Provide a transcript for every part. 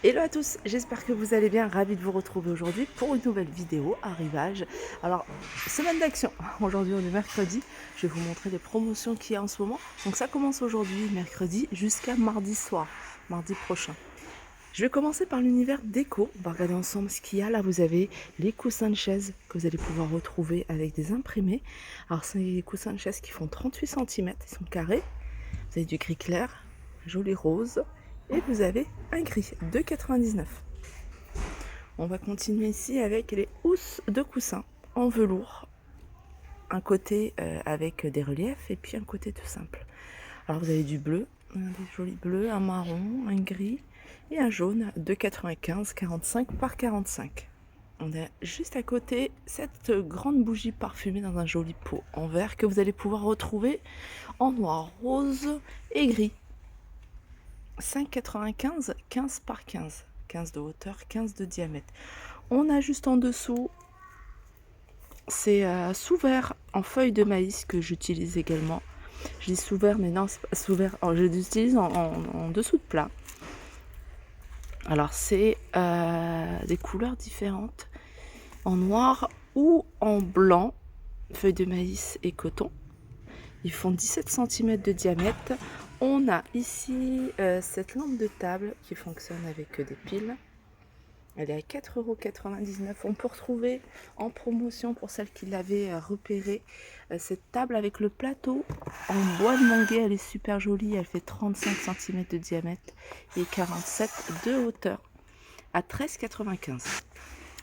Hello à tous, j'espère que vous allez bien, ravi de vous retrouver aujourd'hui pour une nouvelle vidéo arrivage. Alors, semaine d'action, aujourd'hui on est mercredi, je vais vous montrer les promotions qu'il y a en ce moment. Donc ça commence aujourd'hui, mercredi, jusqu'à mardi soir, mardi prochain. Je vais commencer par l'univers déco, on va regarder ensemble ce qu'il y a. Là vous avez les coussins de chaise que vous allez pouvoir retrouver avec des imprimés. Alors c'est des coussins de chaise qui font 38 cm, ils sont carrés, vous avez du gris clair, joli rose. Et vous avez un gris de 2,99 €. On va continuer ici avec les housses de coussins en velours. Un côté avec des reliefs et puis un côté tout simple. Alors vous avez du bleu, des jolis bleus, un marron, un gris et un jaune de 95, 45 par 45. On a juste à côté cette grande bougie parfumée dans un joli pot en verre que vous allez pouvoir retrouver en noir, rose et gris. 5,95, 15 par 15. 15 de hauteur, 15 de diamètre. On a juste en dessous, c'est sous verre en feuille de maïs que j'utilise également. Je dis sous verre, mais non, c'est pas sous verre. Je l'utilise en dessous de plat. Alors, c'est des couleurs différentes, en noir ou en blanc, feuille de maïs et coton. Ils font 17 cm de diamètre. On a ici cette lampe de table qui fonctionne avec des piles. Elle est à 4,99 €. On peut retrouver en promotion, pour celles qui l'avaient repérée, cette table avec le plateau en bois de manguier. Elle est super jolie. Elle fait 35 cm de diamètre et 47 de hauteur à 13,95 €.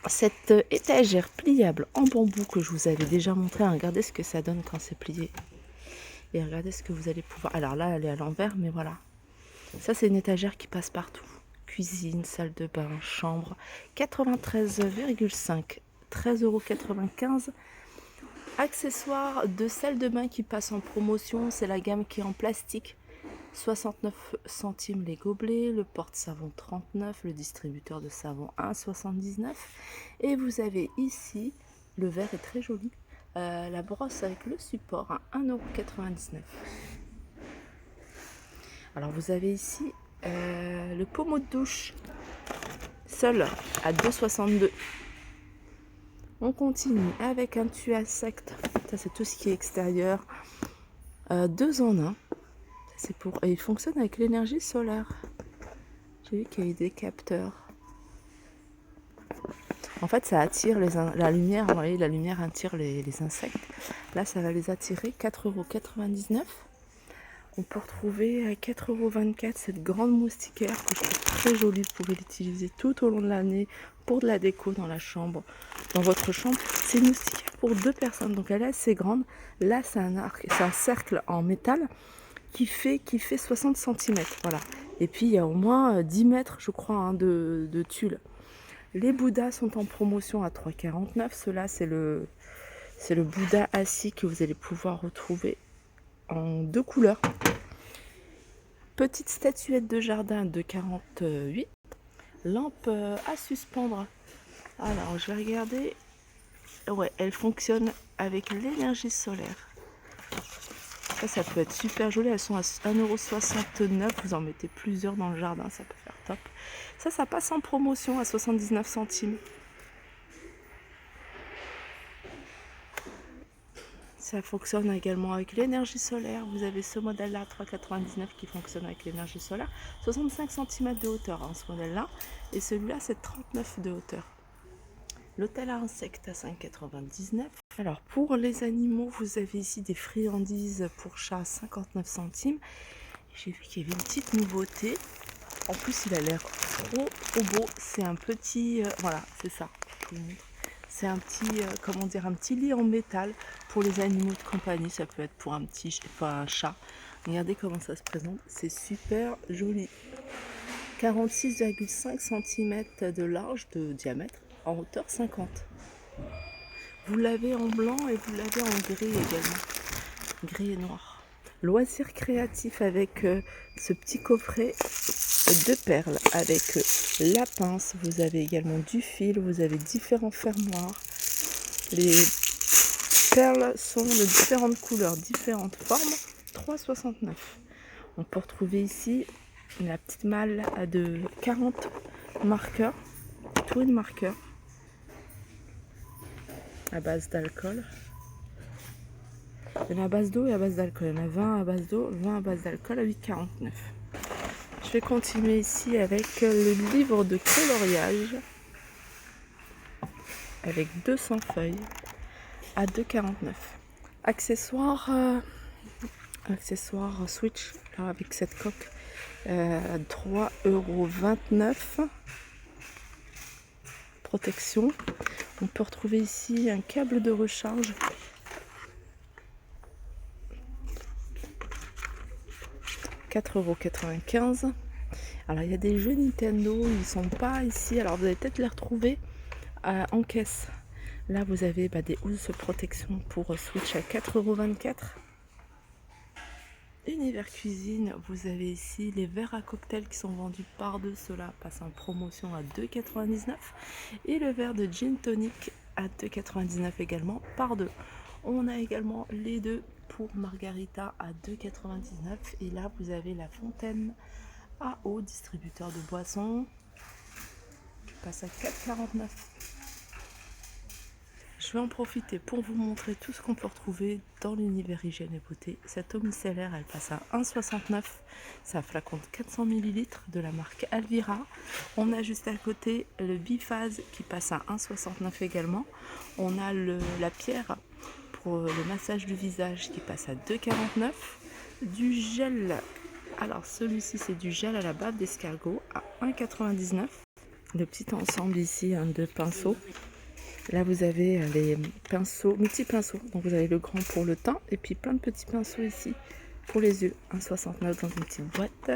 Cette étagère pliable en bambou que je vous avais déjà montré, regardez ce que ça donne quand c'est plié. Et regardez ce que vous allez pouvoir... Alors là, elle est à l'envers, mais voilà. Ça, c'est une étagère qui passe partout. Cuisine, salle de bain, chambre. 93,5 €, 13,95 €. Accessoires de salle de bain qui passe en promotion. C'est la gamme qui est en plastique. 69 centimes les gobelets. Le porte-savon 39. Le distributeur de savon 1,79 €. Et vous avez ici, le verre est très joli. La brosse avec le support à 1,99 €. Alors vous avez ici le pommeau de douche seul à 2,62 €. On continue avec un tuyau à sec. Ça c'est tout ce qui est extérieur. 2 en 1. C'est pour... Et il fonctionne avec l'énergie solaire. J'ai vu qu'il y a des capteurs. En fait, ça attire la lumière. Vous voyez, la lumière attire les insectes. Là, ça va les attirer. 4,99 €. On peut retrouver à 4,24 € cette grande moustiquaire que je trouve très jolie. Vous pouvez l'utiliser tout au long de l'année pour de la déco dans la chambre, dans votre chambre. C'est une moustiquaire pour 2 personnes, donc elle est assez grande. Là, c'est un cercle en métal qui fait 60 cm. Voilà. Et puis, il y a au moins 10 mètres, je crois, hein, de tulle. Les Bouddhas sont en promotion à 3,49 €. Cela, c'est le Bouddha assis que vous allez pouvoir retrouver en 2 couleurs. Petite statuette de jardin de 48. Lampe à suspendre. Alors, je vais regarder. Ouais, elle fonctionne avec l'énergie solaire. Ça peut être super joli. Elles sont à 1,69 €. Vous en mettez plusieurs dans le jardin, ça peut faire top. Ça passe en promotion à 79 centimes. Ça fonctionne également avec l'énergie solaire. Vous avez ce modèle-là, 3,99 € qui fonctionne avec l'énergie solaire. 65 cm de hauteur, hein, ce modèle-là. Et celui-là, c'est 39 de hauteur. L'hôtel à insectes à 5,99 €. Alors, pour les animaux, vous avez ici des friandises pour chat à 59 centimes. J'ai vu qu'il y avait une petite nouveauté. En plus, il a l'air trop beau. C'est un petit... voilà, c'est ça. Je vous montre. C'est un petit, comment dire, un petit lit en métal pour les animaux de compagnie. Ça peut être pour un chat. Regardez comment ça se présente. C'est super joli. 46,5 cm de large, de diamètre, en hauteur 50. Vous l'avez en blanc et vous l'avez en gris également. Gris et noir. Loisir créatif avec ce petit coffret de perles avec la pince. Vous avez également du fil. Vous avez différents fermoirs. Les perles sont de différentes couleurs, différentes formes. 3,69 €. On peut retrouver ici la petite malle de 40 marqueur, twin marqueur à base d'alcool. Il y en a à base d'eau et à base d'alcool. Il y en a 20 à base d'eau, 20 à base d'alcool à 8,49. Je vais continuer ici avec le livre de coloriage avec 200 feuilles à 2,49. Accessoires, accessoires Switch là, avec cette coque à 3,29 €. Protection. On peut retrouver ici un câble de recharge. €4,95. Alors il y a des jeux Nintendo, ils sont pas ici. Alors vous allez peut-être les retrouver en caisse. Là vous avez des housses protection pour Switch à 4,24 €. Univers cuisine, vous avez ici les verres à cocktail qui sont vendus par deux. Cela passe en promotion à 2,99 € et le verre de gin tonic à 2,99 € également par deux. On a également les deux pour margarita à 2,99 € et là vous avez la fontaine à eau, distributeur de boissons, qui passe à 4,49 €. Je vais en profiter pour vous montrer tout ce qu'on peut retrouver dans l'univers hygiène et beauté. Cette eau micellaire, elle passe à 1,69 €. C'est un flacon de 400 ml de la marque Alvira. On a juste à côté le biphase qui passe à 1,69 € également. On a la pierre pour le massage du visage qui passe à 2,49 €. Du gel, alors celui-ci c'est du gel à la bave d'escargot à 1,99 €. Le petit ensemble ici de pinceaux. Là, vous avez les pinceaux, multi-pinceaux. Donc, vous avez le grand pour le teint et puis plein de petits pinceaux ici pour les yeux. 1,69 € dans une petite boîte.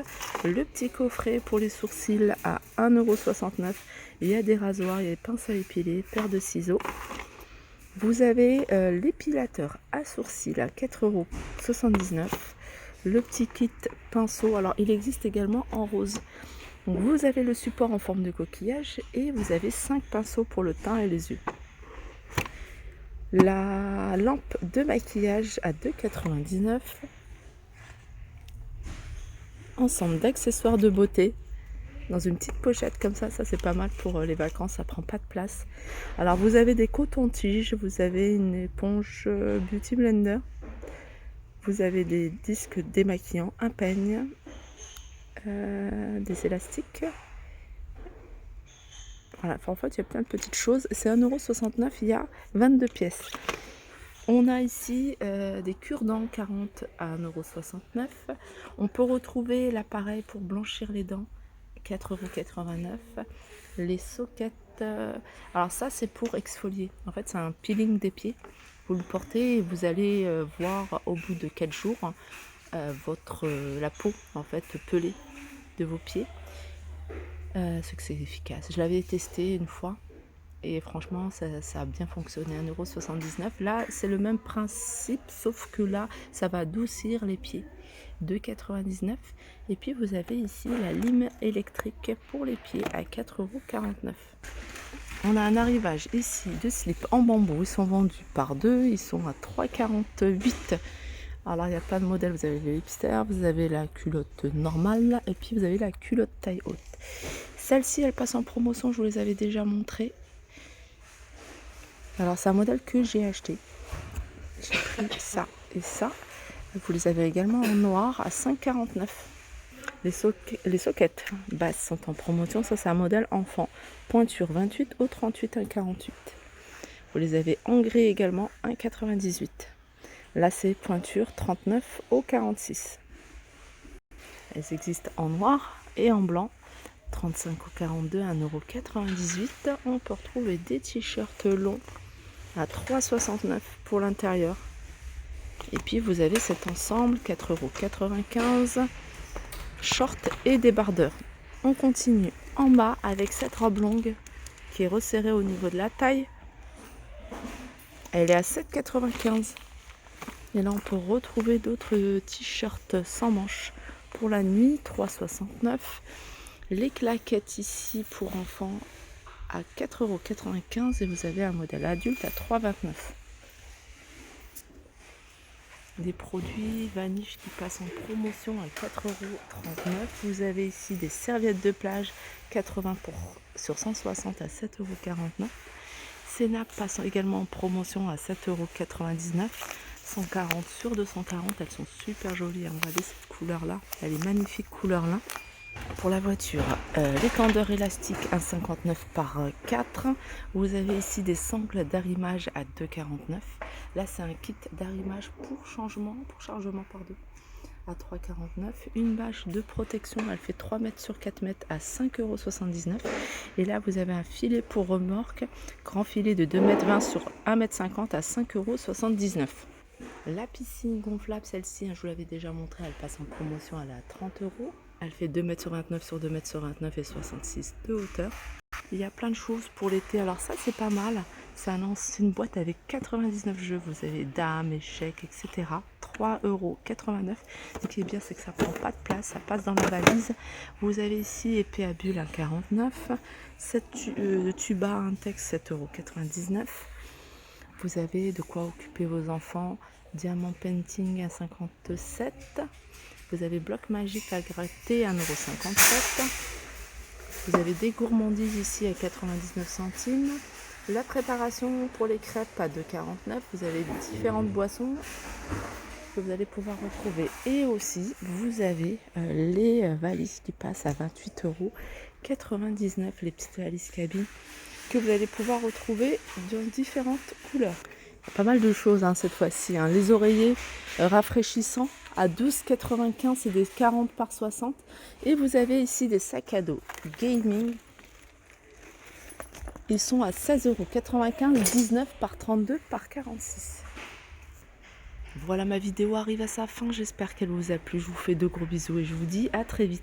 Le petit coffret pour les sourcils à 1,69 €. Il y a des rasoirs, il y a des pinces à épiler, paire de ciseaux. Vous avez l'épilateur à sourcils à 4,79 €. Le petit kit pinceau, alors il existe également en rose. Donc, vous avez le support en forme de coquillage et vous avez 5 pinceaux pour le teint et les yeux. La lampe de maquillage à 2,99 €. Ensemble d'accessoires de beauté dans une petite pochette comme ça c'est pas mal pour les vacances, ça prend pas de place. Alors vous avez des cotons-tiges, vous avez une éponge Beauty Blender, vous avez des disques démaquillants, un peigne, des élastiques. Voilà, en fait, il y a plein de petites choses. C'est 1,69 €, il y a 22 pièces. On a ici des cure-dents 40 à 1,69 €. On peut retrouver l'appareil pour blanchir les dents, 4,89 €. Les soquettes, alors ça, c'est pour exfolier. En fait, c'est un peeling des pieds. Vous le portez et vous allez voir au bout de 4 jours la peau, en fait, pelée de vos pieds. C'est que c'est efficace. Je l'avais testé une fois et franchement ça a bien fonctionné. 1,79 €. Là c'est le même principe sauf que là ça va adoucir les pieds. 2,99 €. Et puis vous avez ici la lime électrique pour les pieds à 4,49 €. On a un arrivage ici de slips en bambou. Ils sont vendus par deux. Ils sont à 3,48 €. Alors il y a plein de modèles, vous avez le hipster, vous avez la culotte normale et puis vous avez la culotte taille haute. Celle-ci elle passe en promotion, je vous les avais déjà montré. Alors c'est un modèle que j'ai acheté. J'ai pris ça et ça. Vous les avez également en noir à 5,49 €. Les soquettes basses sont en promotion, ça c'est un modèle enfant. Pointure 28 au 38 à 48. Vous les avez en gris également 1,98 €. Lacets pointure 39 au 46. Elles existent en noir et en blanc. 35 au 42, 1,98 €. On peut retrouver des t-shirts longs à 3,69 € pour l'intérieur. Et puis vous avez cet ensemble, 4,95 €. Shorts et débardeurs. On continue en bas avec cette robe longue qui est resserrée au niveau de la taille. Elle est à 7,95 €. Et là, on peut retrouver d'autres t-shirts sans manches pour la nuit, 3,69 €. Les claquettes ici pour enfants à 4,95 € et vous avez un modèle adulte à 3,29 €. Des produits Vanish qui passent en promotion à 4,39 €. Vous avez ici des serviettes de plage 80 sur 160 à 7,49 €. Sénap passe également en promotion à 7,99 €. 140 sur 240, elles sont super jolies. Regardez cette couleur là, elle est magnifique couleur là. Pour la voiture, l'étendeur élastique 1,59 par 4. Vous avez ici des sangles d'arrimage à 2,49. Là c'est un kit d'arrimage pour chargement pardon, à 3,49. Une bâche de protection, elle fait 3 mètres sur 4 mètres à 5,79 €. Et là vous avez un filet pour remorque, grand filet de 2,20 m sur 1,50 m à 5,79 €. La piscine gonflable, celle-ci, je vous l'avais déjà montré, elle passe en promotion, elle est à 30 €. Elle fait 2 m sur 29 sur 2 m sur 29 et 66 de hauteur. Il y a plein de choses pour l'été. Alors ça, c'est pas mal. C'est une boîte avec 99 jeux. Vous avez dames, échecs, etc. 3,89 €. Ce qui est bien, c'est que ça prend pas de place. Ça passe dans la valise. Vous avez ici épée à bulles à 49. Tuba Intex 7,99 €. Vous avez de quoi occuper vos enfants. Diamant painting à 57. Vous avez bloc magique à gratter à 1,57 €. Vous avez des gourmandises ici à 99 centimes. La préparation pour les crêpes à 2,49 €. Vous avez différentes boissons que vous allez pouvoir retrouver. Et aussi, vous avez les valises qui passent à 28,99 €. Les petites valises cabine que vous allez pouvoir retrouver dans différentes couleurs. Pas mal de choses cette fois-ci. Les oreillers rafraîchissants à 12,95 €, c'est des 40 par 60. Et vous avez ici des sacs à dos gaming. Ils sont à 16,95 €, 19 par 32 par 46. Voilà, ma vidéo arrive à sa fin. J'espère qu'elle vous a plu. Je vous fais de gros bisous et je vous dis à très vite.